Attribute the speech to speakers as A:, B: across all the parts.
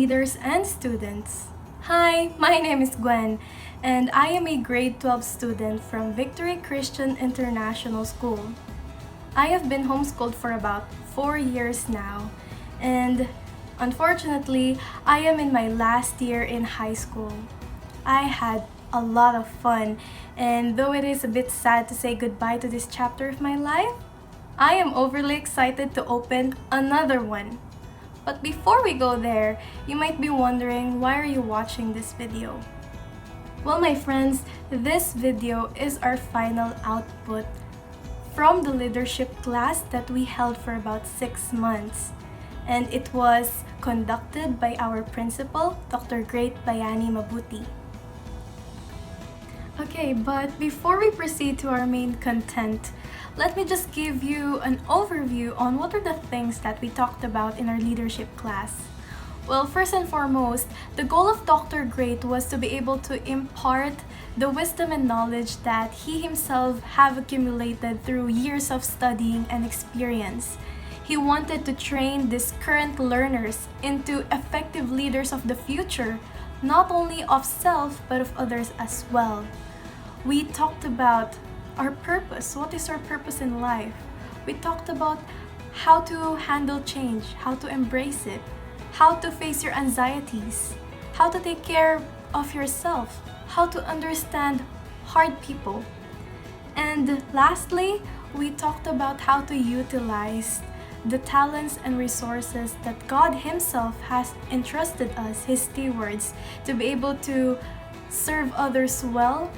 A: leaders and students. Hi, my name is Gwen, and I am a grade 12 student from Victory Christian International School. I have been homeschooled for about 4 years now, and unfortunately, I am in my last year in high school. I had a lot of fun, and though it is a bit sad to say goodbye to this chapter of my life, I am overly excited to open another one. But before we go there, you might be wondering, why are you watching this video? Well, my friends, this video is our final output from the leadership class that we held for about 6 months. And it was conducted by our principal, Dr. Great Bayani Mabuti. Okay, but before we proceed to our main content, let me just give you an overview on what are the things that we talked about in our leadership class. Well, first and foremost, the goal of Dr. Great was to be able to impart the wisdom and knowledge that he himself have accumulated through years of studying and experience. He wanted to train these current learners into effective leaders of the future, not only of self, but of others as well. We talked about our purpose. What is our purpose in life? We talked about how to handle change, how to embrace it, how to face your anxieties, how to take care of yourself, how to understand hard people. And lastly, we talked about how to utilize the talents and resources that God Himself has entrusted us, His stewards, to be able to serve others well,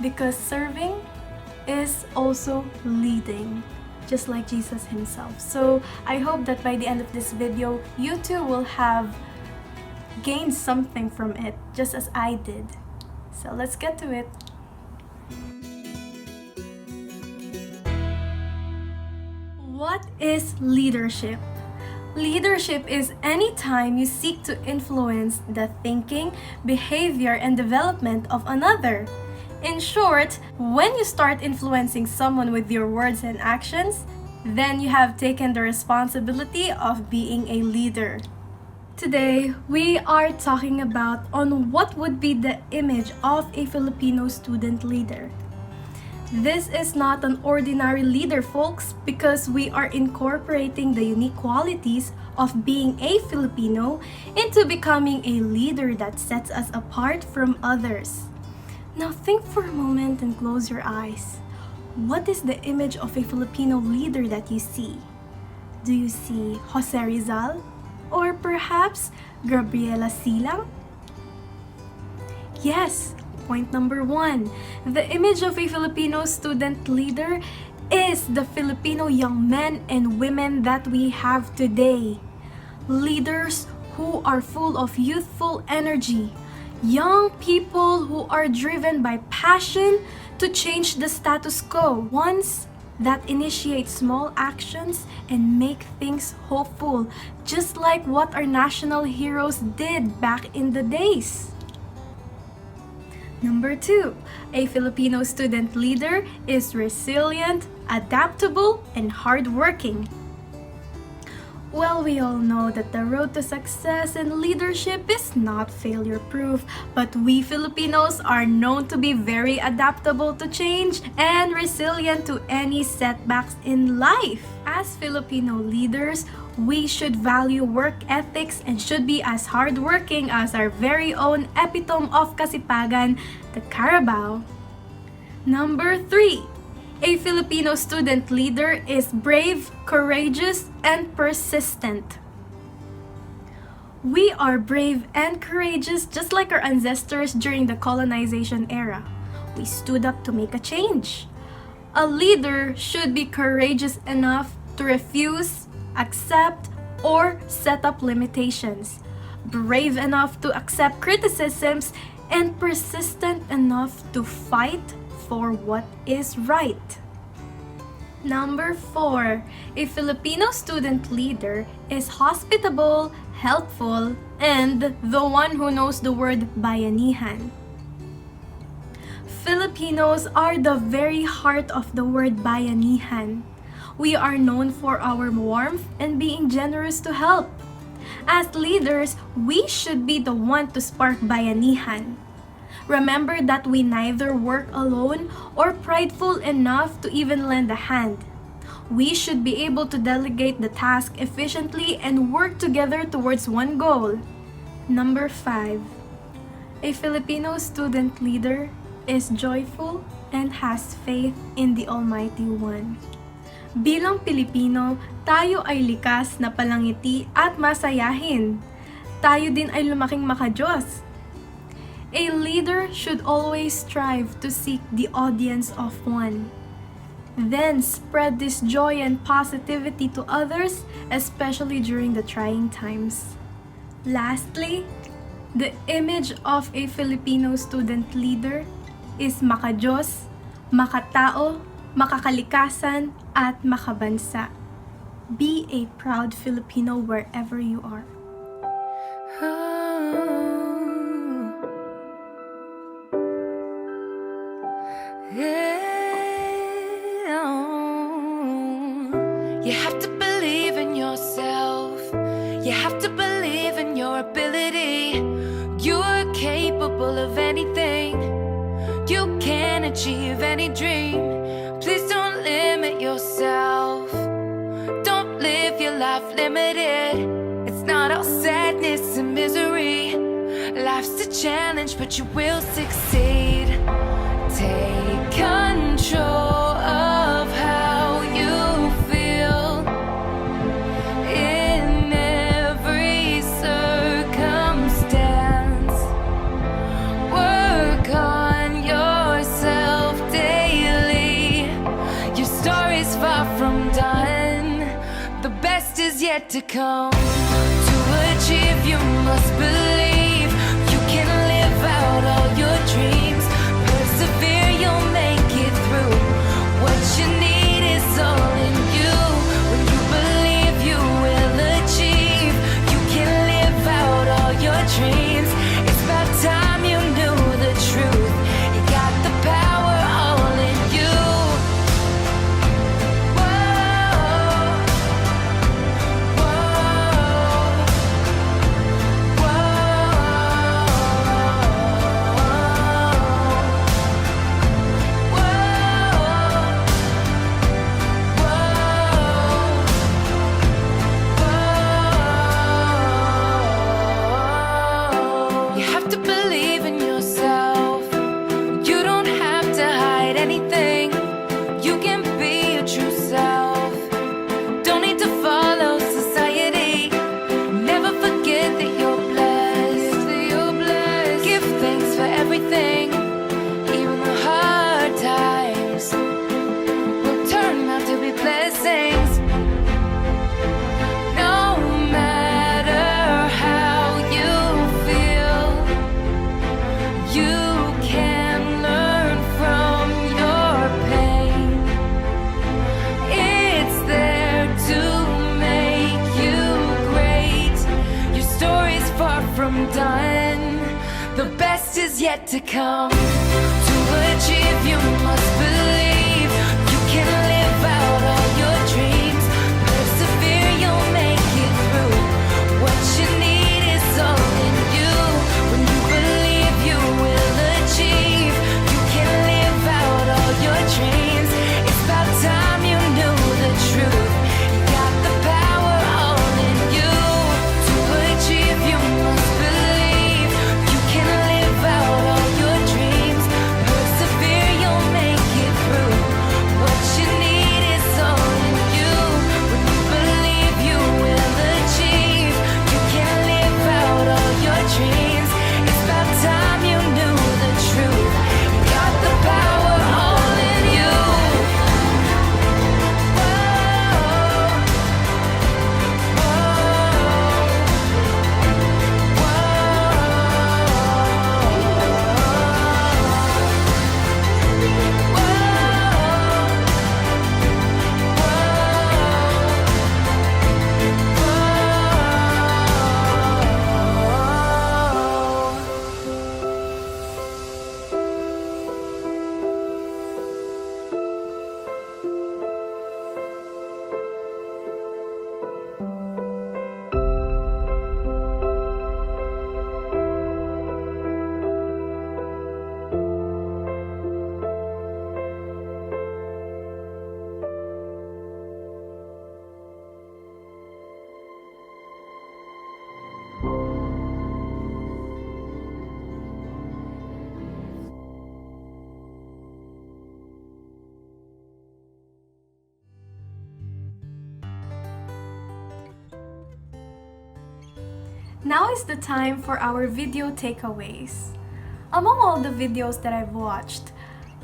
A: because serving is also leading, just like Jesus Himself. So I hope that by the end of this video, you too will have gained something from it, just as I did. So let's get to it. What is leadership? Leadership is any time you seek to influence the thinking, behavior, and development of another. In short, when you start influencing someone with your words and actions, then you have taken the responsibility of being a leader. Today, we are talking about on what would be the image of a Filipino student leader. This is not an ordinary leader, folks, because we are incorporating the unique qualities of being a Filipino into becoming a leader that sets us apart from others. Now think for a moment and close your eyes. What is the image of a Filipino leader that you see? Do you see Jose Rizal? Or perhaps Gabriela Silang? Yes! Point number 1. The image of a Filipino student leader is the Filipino young men and women that we have today. Leaders who are full of youthful energy. Young people who are driven by passion to change the status quo. Ones that initiate small actions and make things hopeful, just like what our national heroes did back in the days. Number 2, a Filipino student leader is resilient, adaptable, and hardworking. Well, we all know that the road to success in leadership is not failure-proof, but we Filipinos are known to be very adaptable to change and resilient to any setbacks in life. As Filipino leaders, we should value work ethics and should be as hardworking as our very own epitome of kasipagan, the Carabao. Number 3. A Filipino student leader is brave, courageous, and persistent. We are brave and courageous just like our ancestors during the colonization era. We stood up to make a change. A leader should be courageous enough to refuse, accept, or set up limitations. Brave enough to accept criticisms, and persistent enough to fight for what is right. Number 4, a Filipino student leader is hospitable, helpful, and the one who knows the word bayanihan. Filipinos are the very heart of the word bayanihan. We are known for our warmth and being generous to help. As leaders, we should be the one to spark bayanihan. Remember that we neither work alone or prideful enough to even lend a hand. We should be able to delegate the task efficiently and work together towards one goal. Number 5. A Filipino student leader is joyful and has faith in the Almighty One. Bilang Pilipino, tayo ay likas na palangiti at masayahin. Tayo din ay lumaking makadiyos. A leader should always strive to seek the audience of one. Then spread this joy and positivity to others, especially during the trying times. Lastly, the image of a Filipino student leader is makadiyos, makatao, makakalikasan, at makabansa. Be a proud Filipino wherever you are.
B: You have to believe in yourself. You have to believe in your ability. You are capable of anything. You can achieve any dream. Please don't limit yourself. Don't live your life limited. It's not all sadness and misery. Life's a challenge, but you will succeed. Take control of how you feel in every circumstance. Work on yourself daily. Your story's far from done. The best is yet to come. To achieve, you must believe. You can live out all your dreams. Persevere, you'll make it through. What you need is all in you. When you believe, you will achieve. You can live out all your dreams. It's about time you knew the truth. You got the power all in you. Whoa, whoa, whoa. You have to believe in yourself. You don't have to hide anything. You can be your true self. Don't need to follow society. Never forget that you're blessed. Give thanks for everything. Even the hard times will turn out to be blessings. No matter how you feel, you can learn from your pain. It's there to make you great. Your story's far from done. The best is yet to come. To achieve, you must believe. You can live out all your dreams. Persevere, you'll make it through. What you need is all in you. When you believe, you will achieve. You can live out all your dreams. It's about time you knew the truth. You got the power all in you. To achieve, you must believe. You can live out all your dreams. Persevere, you'll make it
A: Now is the time for our video takeaways. Among all the videos that I've watched,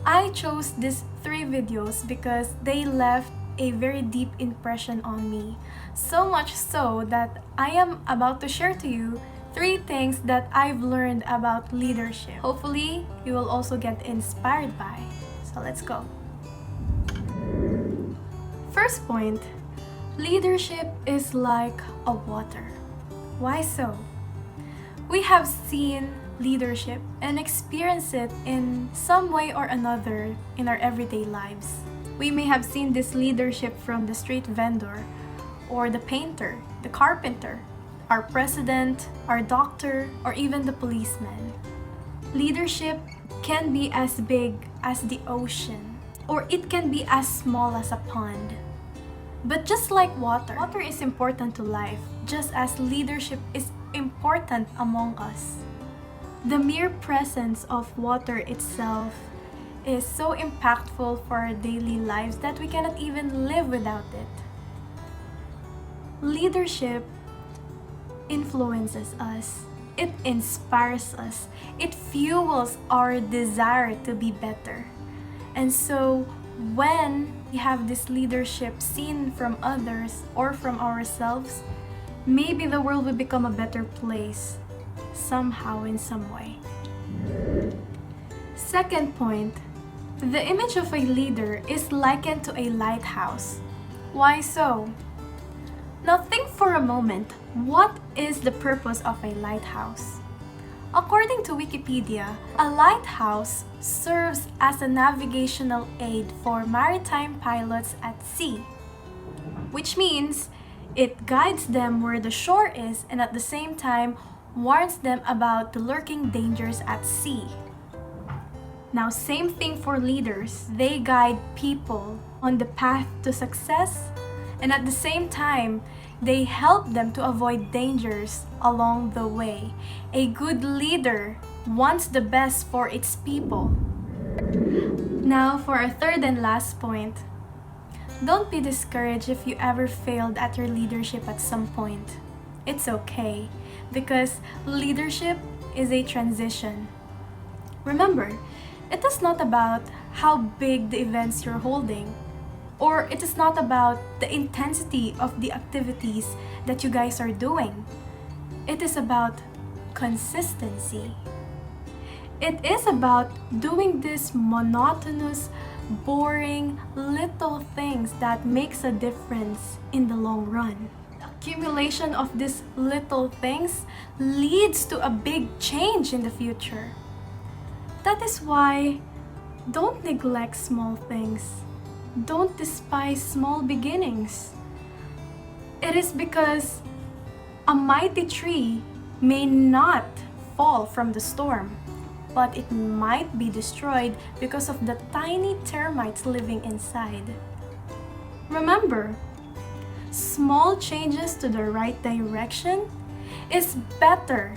A: I chose these 3 videos because they left a very deep impression on me. So much so that I am about to share to you 3 things that I've learned about leadership. Hopefully, you will also get inspired by. So let's go. First point, leadership is like a water. Why so? We have seen leadership and experienced it in some way or another in our everyday lives. We may have seen this leadership from the street vendor, or the painter, the carpenter, our president, our doctor, or even the policeman. Leadership can be as big as the ocean, or it can be as small as a pond. But just like water is important to life, just as leadership is important among us. The mere presence of water itself is so impactful for our daily lives that we cannot even live without it. Leadership influences us, it inspires us, it fuels our desire to be better. And so when we have this leadership seen from others or from ourselves, maybe the world will become a better place somehow in some way. Second point, the image of a leader is likened to a lighthouse. Why so? Now think for a moment, what is the purpose of a lighthouse? According to Wikipedia, a lighthouse serves as a navigational aid for maritime pilots at sea, which means it guides them where the shore is and at the same time warns them about the lurking dangers at sea. Now, same thing for leaders. They guide people on the path to success, and at the same time, they help them to avoid dangers along the way. A good leader wants the best for its people. Now, for our third and last point, don't be discouraged if you ever failed at your leadership at some point. It's okay, because leadership is a transition. Remember, it is not about how big the events you're holding, or it is not about the intensity of the activities that you guys are doing. It is about consistency. It is about doing these monotonous, boring, little things that makes a difference in the long run. The accumulation of these little things leads to a big change in the future. That is why don't neglect small things. Don't despise small beginnings. It is because a mighty tree may not fall from the storm, but it might be destroyed because of the tiny termites living inside. Remember, small changes to the right direction is better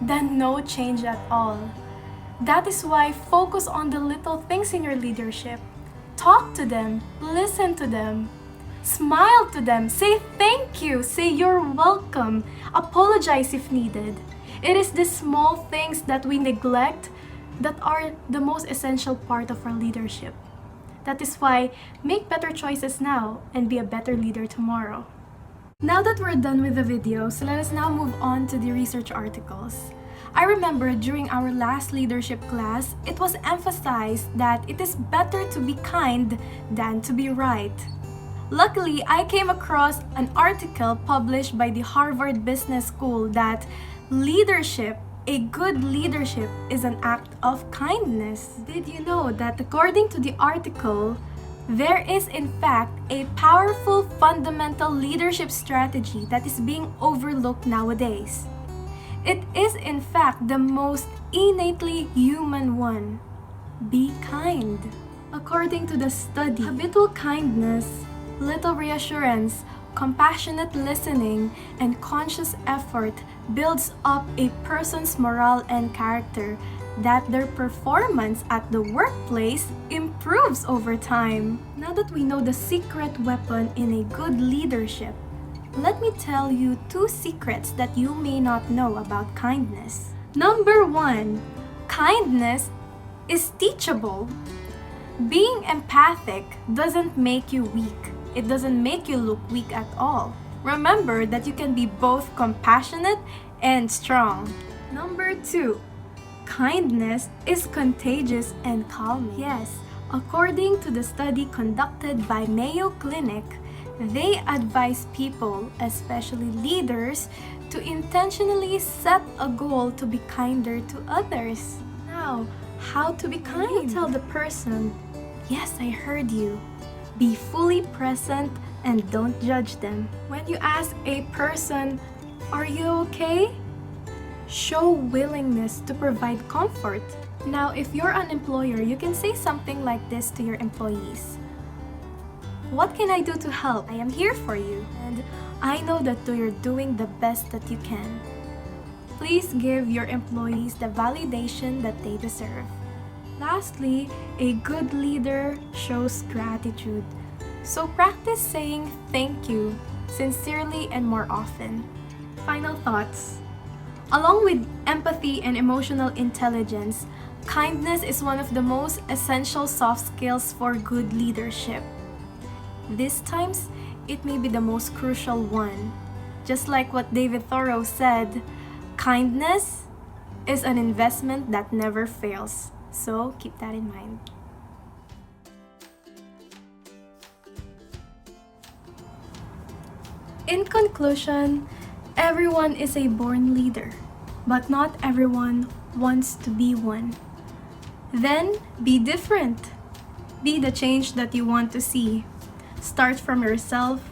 A: than no change at all. That is why focus on the little things in your leadership. Talk to them, listen to them, smile to them, say thank you, say you're welcome, apologize if needed. It is the small things that we neglect that are the most essential part of our leadership. That is why make better choices now and be a better leader tomorrow. Now that we're done with the videos, let us now move on to the research articles. I remember during our last leadership class, it was emphasized that it is better to be kind than to be right. Luckily, I came across an article published by the Harvard Business School that leadership, a good leadership, is an act of kindness. Did you know that according to the article, there is in fact a powerful fundamental leadership strategy that is being overlooked nowadays? It is in fact the most innately human one. Be kind. According to the study, habitual kindness, little reassurance, compassionate listening, and conscious effort builds up a person's morale and character, that their performance at the workplace improves over time. Now that we know the secret weapon in a good leadership, let me tell you 2 secrets that you may not know about kindness. Number 1, kindness is teachable. Being empathic doesn't make you weak. It doesn't make you look weak at all. Remember that you can be both compassionate and strong. Number 2, kindness is contagious and calming. Yes, according to the study conducted by Mayo Clinic, they advise people, especially leaders, to intentionally set a goal to be kinder to others. Now, how to be kind? You tell the person, yes, I heard you. Be fully present and don't judge them. When you ask a person, are you okay? Show willingness to provide comfort. Now, if you're an employer, you can say something like this to your employees. What can I do to help? I am here for you, and I know that you're doing the best that you can. Please give your employees the validation that they deserve. Lastly, a good leader shows gratitude. So practice saying thank you sincerely and more often. Final thoughts. Along with empathy and emotional intelligence, kindness is one of the most essential soft skills for good leadership. These times, it may be the most crucial one. Just like what David Thoreau said, kindness is an investment that never fails. So keep that in mind. In conclusion, everyone is a born leader, but not everyone wants to be one. Then be different. Be the change that you want to see. Start from yourself,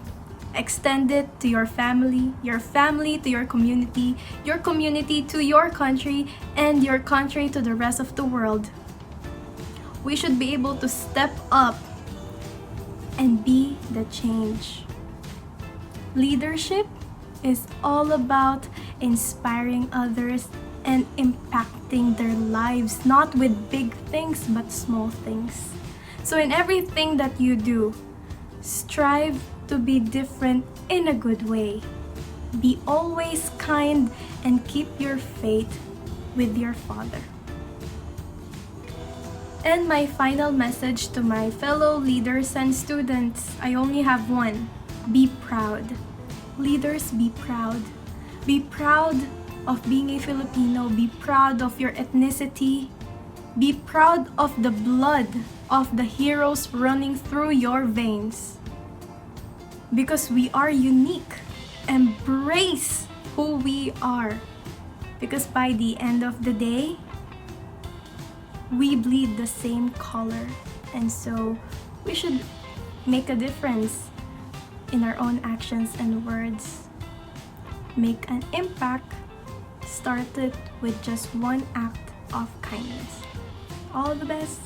A: extend it to your family to your community to your country, and your country to the rest of the world. We should be able to step up and be the change. Leadership is all about inspiring others and impacting their lives, not with big things but small things. So in everything that you do, strive to be different in a good way. Be always kind and keep your faith with your Father. And my final message to my fellow leaders and students, I only have one. Be proud. Leaders, be proud. Be proud of being a Filipino. Be proud of your ethnicity. Be proud of the blood of the heroes running through your veins. Because we are unique. Embrace who we are. Because by the end of the day, we bleed the same color. And so we should make a difference in our own actions and words. Make an impact. Start it with just one act of kindness. All the best.